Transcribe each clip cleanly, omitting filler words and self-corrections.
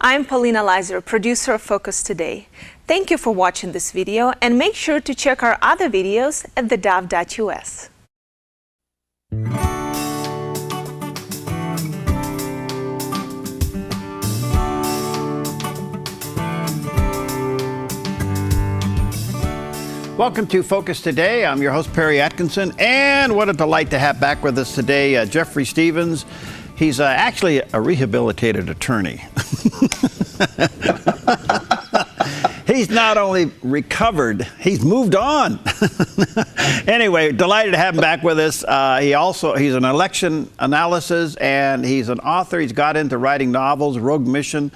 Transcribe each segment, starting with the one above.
I'm Paulina Leiser, producer of Focus Today. Thank you for watching this video, and make sure to check our other videos at theDove.us. Welcome to Focus Today. I'm your host, Perry Atkinson, and what a delight to have back with us today Jeffrey Stevens. He's actually a rehabilitated attorney. He's not only recovered, he's moved on. Anyway, delighted to have him back with us. He's an election analysis, and he's an author. He's got into writing novels, Rogue Mission,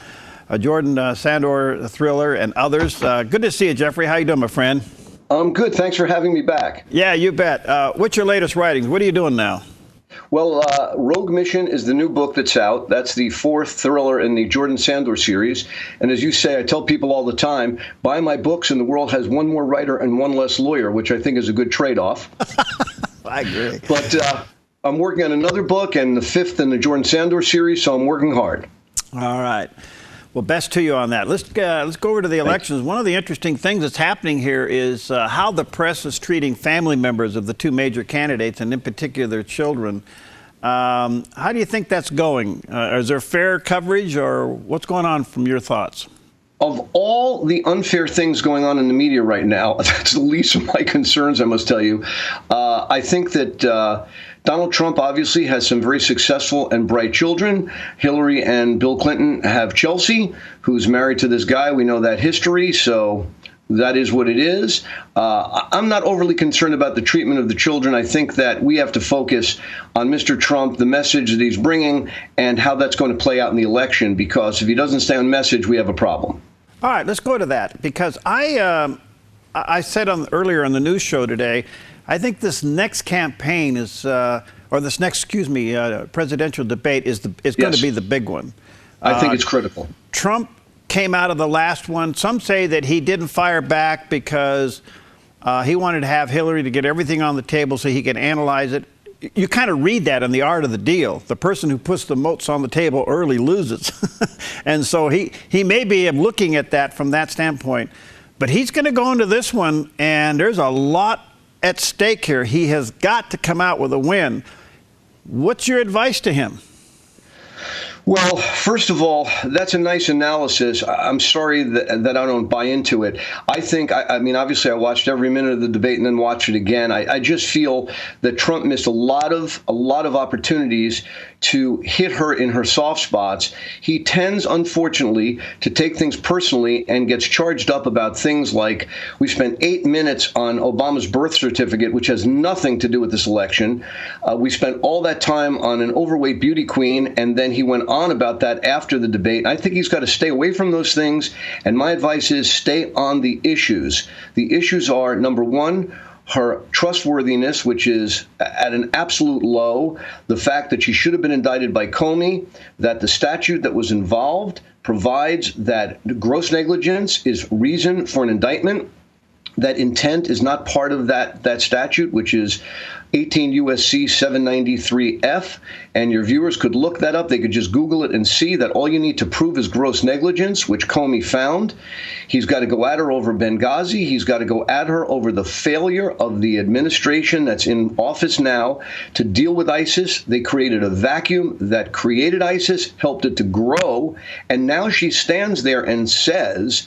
Jordan Sandor Thriller, and others. Good to see you, Jeffrey. How you doing, my friend? I'm good. Thanks for having me back. Yeah, you bet. What's your latest writings? What are you doing now? Well, Rogue Mission is the new book that's out. That's the fourth thriller in the Jordan Sandor series. And as you say, I tell people all the time, buy my books and the world has one more writer and one less lawyer, which I think is a good trade-off. I agree. But I'm working on another book and the fifth in the Jordan Sandor series, so I'm working hard. All right. Well, best to you on that. Let's go over to the elections. Thanks. One of the interesting things that's happening here is how the press is treating family members of the two major candidates, and in particular their children. How do you think that's going? Is there fair coverage, or what's going on from your thoughts? Of all the unfair things going on in the media right now, that's the least of my concerns, I must tell you. I think that Donald Trump obviously has some very successful and bright children. Hillary and Bill Clinton have Chelsea, who's married to this guy. We know that history, so that is what it is. I'm not overly concerned about the treatment of the children. I think that we have to focus on Mr. Trump, the message that he's bringing, and how that's going to play out in the election, because if he doesn't stay on message, we have a problem. All right, let's go to that, because I said earlier on the news show today, I think this next campaign is, presidential debate is going to be the big one. I think it's critical. Trump came out of the last one. Some say that he didn't fire back because he wanted to have Hillary to get everything on the table so he could analyze it. You kind of read that in The Art of the Deal. The person who puts the moats on the table early loses. And so he may be looking at that from that standpoint. But he's going to go into this one, and there's a lot at stake here. He has got to come out with a win. What's your advice to him? Well, first of all, that's a nice analysis. I'm sorry that I don't buy into it. I think, I mean, obviously I watched every minute of the debate and then watched it again. I just feel that Trump missed a lot of opportunities to hit her in her soft spots. He tends, unfortunately, to take things personally and gets charged up about things like, we spent 8 minutes on Obama's birth certificate, which has nothing to do with this election. We spent all that time on an overweight beauty queen, and then he went on about that after the debate. I think he's got to stay away from those things, and my advice is stay on the issues. The issues are, number one, her trustworthiness, which is at an absolute low, the fact that she should have been indicted by Comey, that the statute that was involved provides that gross negligence is reason for an indictment, that intent is not part of that statute, which is 18 U.S.C. 793F, and your viewers could look that up. They could just Google it and see that all you need to prove is gross negligence, which Comey found. He's got to go at her over Benghazi. He's got to go at her over the failure of the administration that's in office now to deal with ISIS. They created a vacuum that created ISIS, helped it to grow, and now she stands there and says,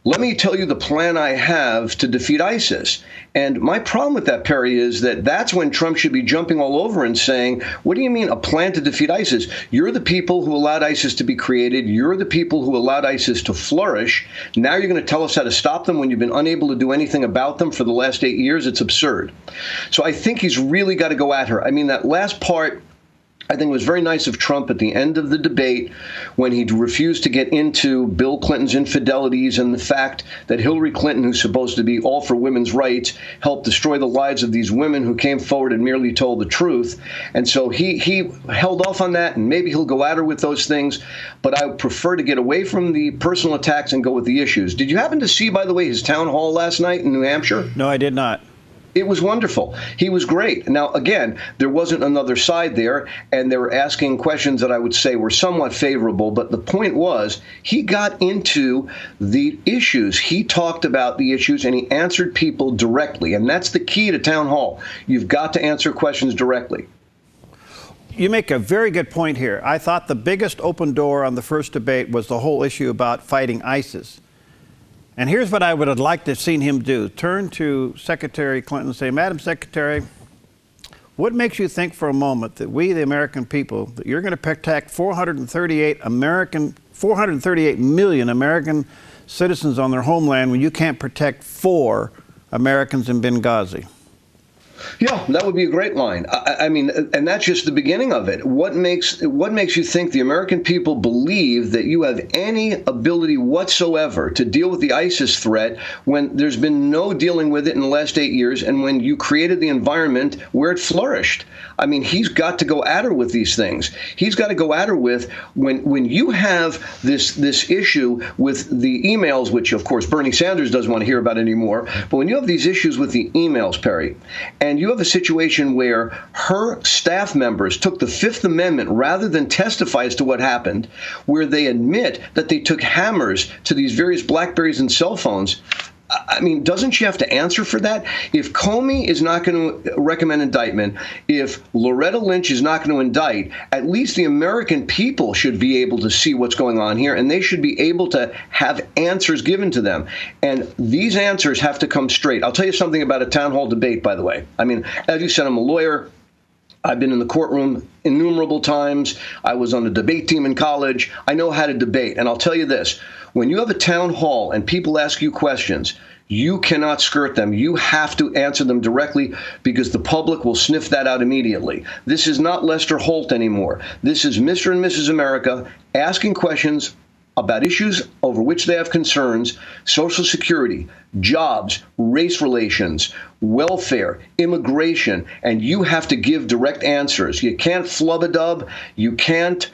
let me tell you the plan I have to defeat ISIS. And my problem with that, Perry, is that that's when Trump should be jumping all over and saying, what do you mean a plan to defeat ISIS? You're the people who allowed ISIS to be created. You're the people who allowed ISIS to flourish. Now you're going to tell us how to stop them when you've been unable to do anything about them for the last 8 years? It's absurd. So I think he's really got to go at her. I mean, that last part, I think it was very nice of Trump at the end of the debate when he refused to get into Bill Clinton's infidelities and the fact that Hillary Clinton, who's supposed to be all for women's rights, helped destroy the lives of these women who came forward and merely told the truth. And so he held off on that, and maybe he'll go at her with those things. But I would prefer to get away from the personal attacks and go with the issues. Did you happen to see, by the way, his town hall last night in New Hampshire? No, I did not. It was wonderful. He was great. Now, again, there wasn't another side there, and they were asking questions that I would say were somewhat favorable. But the point was, he got into the issues. He talked about the issues, and he answered people directly. And that's the key to town hall. You've got to answer questions directly. You make a very good point here. I thought the biggest open door on the first debate was the whole issue about fighting ISIS. And here's what I would have liked to have seen him do. Turn to Secretary Clinton and say, Madam Secretary, what makes you think for a moment that we, the American people, that you're going to protect 438 million American citizens on their homeland when you can't protect 4 Americans in Benghazi? Yeah, that would be a great line. I mean, and that's just the beginning of it. What makes you think the American people believe that you have any ability whatsoever to deal with the ISIS threat when there's been no dealing with it in the last 8 years, and when you created the environment where it flourished? I mean, he's got to go at her with these things. He's got to go at her with when you have this issue with the emails, which of course Bernie Sanders doesn't want to hear about anymore. But when you have these issues with the emails, Perry, and you have a situation where her staff members took the Fifth Amendment rather than testify as to what happened, where they admit that they took hammers to these various BlackBerries and cell phones. I mean, doesn't she have to answer for that? If Comey is not going to recommend indictment, if Loretta Lynch is not going to indict, at least the American people should be able to see what's going on here, and they should be able to have answers given to them. And these answers have to come straight. I'll tell you something about a town hall debate, by the way. I mean, as you said, I'm a lawyer. I've been in the courtroom innumerable times. I was on the debate team in college. I know how to debate. And I'll tell you this. When you have a town hall and people ask you questions, you cannot skirt them. You have to answer them directly, because the public will sniff that out immediately. This is not Lester Holt anymore. This is Mr. and Mrs. America asking questions about issues over which they have concerns: Social Security, jobs, race relations, welfare, immigration, and you have to give direct answers. You can't flub-a-dub. You can't,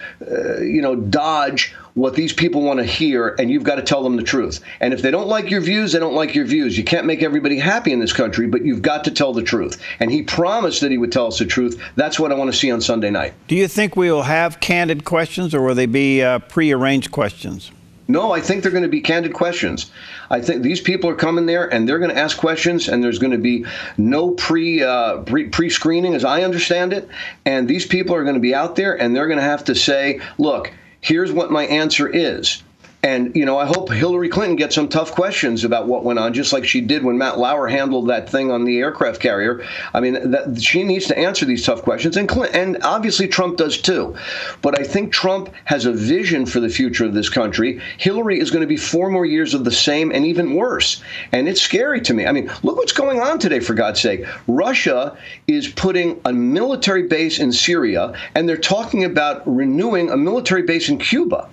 dodge what these people want to hear, and you've got to tell them the truth. And if they don't like your views, they don't like your views. You can't make everybody happy in this country, but you've got to tell the truth. And he promised that he would tell us the truth. That's what I want to see on Sunday night. Do you think we will have candid questions, or will they be prearranged questions? No, I think they're going to be candid questions. I think these people are coming there and they're going to ask questions, and there's going to be no pre-screening, as I understand it. And these people are going to be out there and they're going to have to say, look, here's what my answer is. And, I hope Hillary Clinton gets some tough questions about what went on, just like she did when Matt Lauer handled that thing on the aircraft carrier. I mean, she needs to answer these tough questions, and obviously Trump does too. But I think Trump has a vision for the future of this country. Hillary is going to be 4 more years of the same and even worse. And it's scary to me. I mean, look what's going on today, for God's sake. Russia is putting a military base in Syria, and they're talking about renewing a military base in Cuba.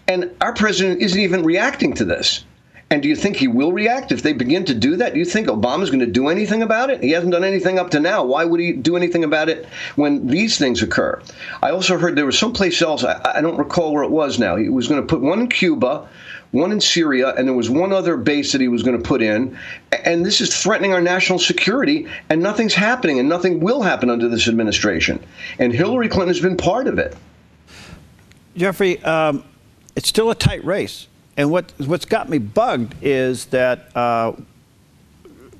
And our president isn't even reacting to this. And do you think he will react if they begin to do that? Do you think Obama's going to do anything about it? He hasn't done anything up to now. Why would he do anything about it when these things occur? I also heard there was someplace else, I don't recall where it was now. He was going to put one in Cuba, one in Syria, and there was one other base that he was going to put in. And this is threatening our national security, and nothing's happening, and nothing will happen under this administration. And Hillary Clinton has been part of it. Jeffrey, it's still a tight race. And what's got me bugged is that,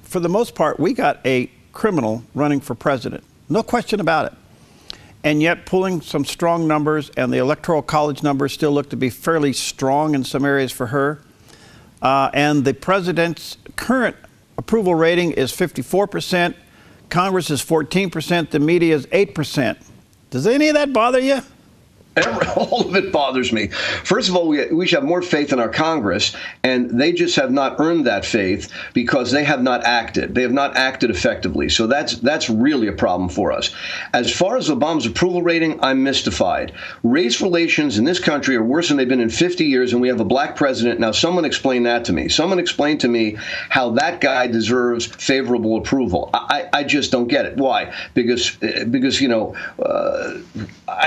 for the most part, we got a criminal running for president. No question about it. And yet pulling some strong numbers, and the Electoral College numbers still look to be fairly strong in some areas for her. And the president's current approval rating is 54%. Congress is 14%. The media is 8%. Does any of that bother you? All of it bothers me. First of all, we should have more faith in our Congress, and they just have not earned that faith because they have not acted. They have not acted effectively. So that's really a problem for us. As far as Obama's approval rating, I'm mystified. Race relations in this country are worse than they've been in 50 years, and we have a black president. Now, someone explain that to me. Someone explain to me how that guy deserves favorable approval. I just don't get it. Why? Because I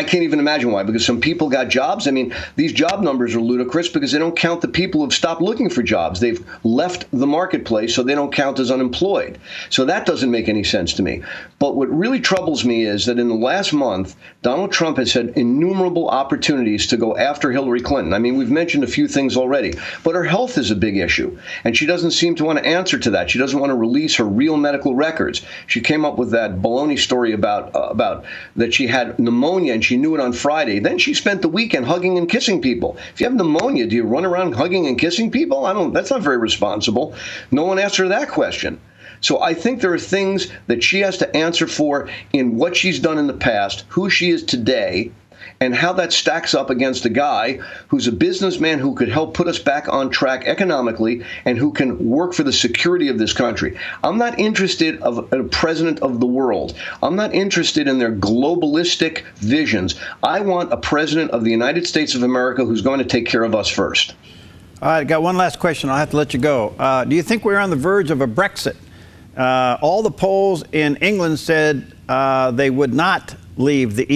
can't even imagine why. because some people got jobs. I mean, these job numbers are ludicrous because they don't count the people who've stopped looking for jobs. They've left the marketplace, so they don't count as unemployed. So that doesn't make any sense to me. But what really troubles me is that in the last month, Donald Trump has had innumerable opportunities to go after Hillary Clinton. I mean, we've mentioned a few things already, but her health is a big issue, and she doesn't seem to want to answer to that. She doesn't want to release her real medical records. She came up with that baloney story about that she had pneumonia and she knew it on Friday. Then she spent the weekend hugging and kissing people. If you have pneumonia, do you run around hugging and kissing people? That's not very responsible. No one asked her that question. So I think there are things that she has to answer for in what she's done in the past, who she is today, and how that stacks up against a guy who's a businessman who could help put us back on track economically and who can work for the security of this country. I'm not interested in a president of the world. I'm not interested in their globalistic visions. I want a president of the United States of America who's going to take care of us first. All right, got one last question. I'll have to let you go. Do you think we're on the verge of a Brexit? All the polls in England said they would not leave the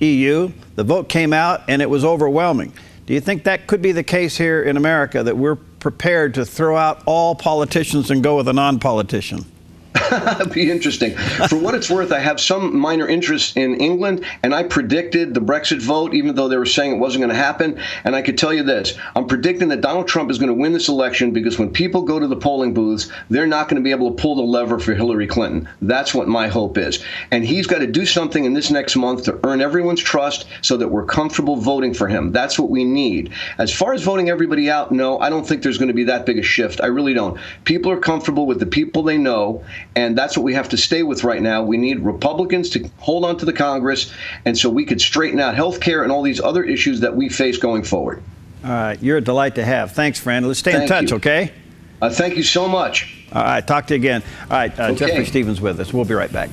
EU. The vote came out and it was overwhelming. Do you think that could be the case here in America, that we're prepared to throw out all politicians and go with a non-politician? That'd be interesting. For what it's worth, I have some minor interest in England, and I predicted the Brexit vote, even though they were saying it wasn't going to happen. And I could tell you this, I'm predicting that Donald Trump is going to win this election because when people go to the polling booths, they're not going to be able to pull the lever for Hillary Clinton. That's what my hope is. And he's got to do something in this next month to earn everyone's trust so that we're comfortable voting for him. That's what we need. As far as voting everybody out, no, I don't think there's going to be that big a shift. I really don't. People are comfortable with the people they know, and that's what we have to stay with right now. We need Republicans to hold on to the Congress, and so we could straighten out health care and all these other issues that we face going forward. All right. You're a delight to have. Thanks, friend. Let's stay in touch, okay? Thank you so much. All right. Talk to you again. All right. Okay. Jeffrey Stevens with us. We'll be right back.